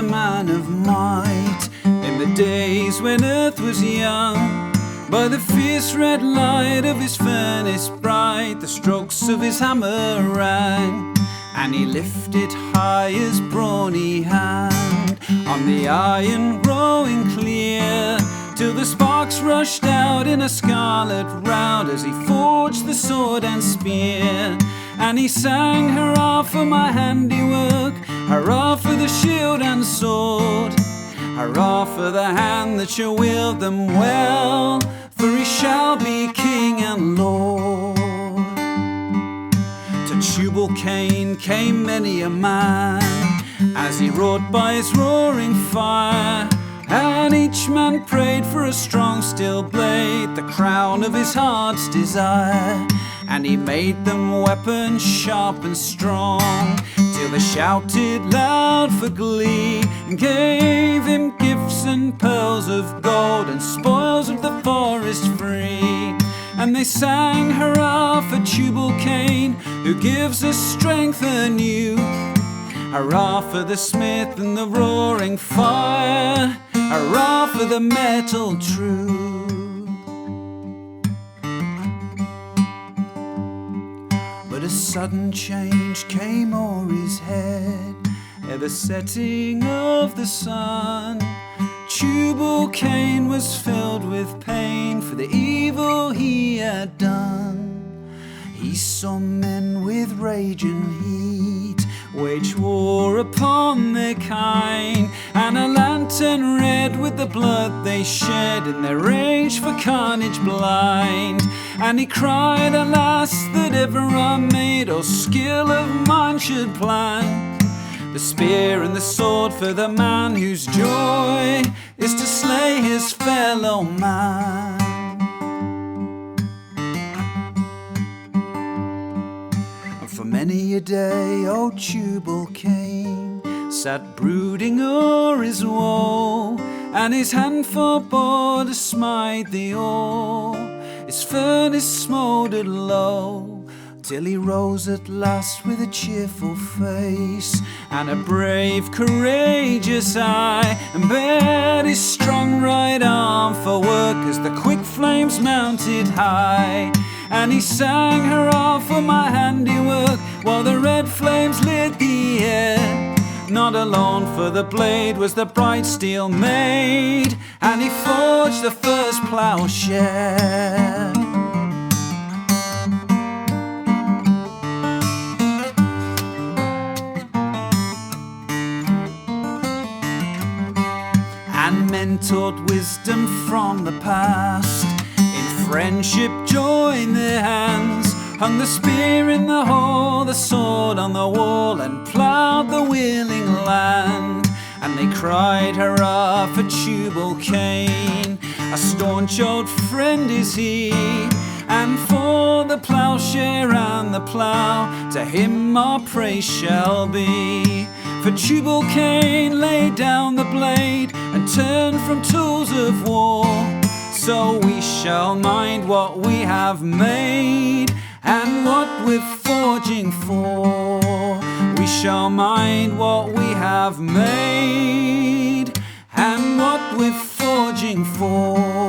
a man of might in the days when earth was young. By the fierce red light of his furnace bright, the strokes of his hammer rang, and he lifted high his brawny hand on the iron growing clear, till the sparks rushed out in a scarlet round as he forged the sword and spear. And he sang, hurrah for my handiwork, hurrah for the shield and sword, hurrah for the hand that shall wield them well, for he shall be king and lord. To Tubal Cain came many a man as he wrought by his roaring fire, and each man prayed for a strong steel blade, the crown of his heart's desire. And he made them weapons sharp and strong, till they shouted loud for glee, and gave him gifts and pearls of gold, and spoils of the forest free. And they sang, hurrah for Tubal Cain, who gives us strength anew, hurrah for the smith and the roaring fire, hurrah for the metal true. But a sudden change came o'er his head at the setting of the sun. Tubal Cain was filled with pain for the evil he had done. He saw men with rage and heat wage war upon their kind, and a lantern red with the blood they shed in their rage for carnage blind. And he cried, alas, that ever I made or skill of mine should plan the spear and the sword for the man whose joy is to slay his fellow man. For many a day old Tubal Cain sat brooding o'er his woe, and his hand forbore to smite the ore. His furnace smouldered low, till he rose at last with a cheerful face and a brave, courageous eye, and bared his strong right arm for work as the quick flames mounted high. And he sang, hurrah for my handiwork, while the red flames lit the air. Not alone for the blade was the bright steel made, and he forged the first ploughshare. And men taught wisdom from the past, friendship joined their hands, hung the spear in the hall, the sword on the wall, and ploughed the willing land. And they cried, hurrah for Tubal Cain, a staunch old friend is he, and for the ploughshare and the plough, to him our praise shall be. For Tubal Cain laid down the blade and turned from tools of war, so we shall mind what we have made and what we're forging for. We shall mind what we have made and what we're forging for.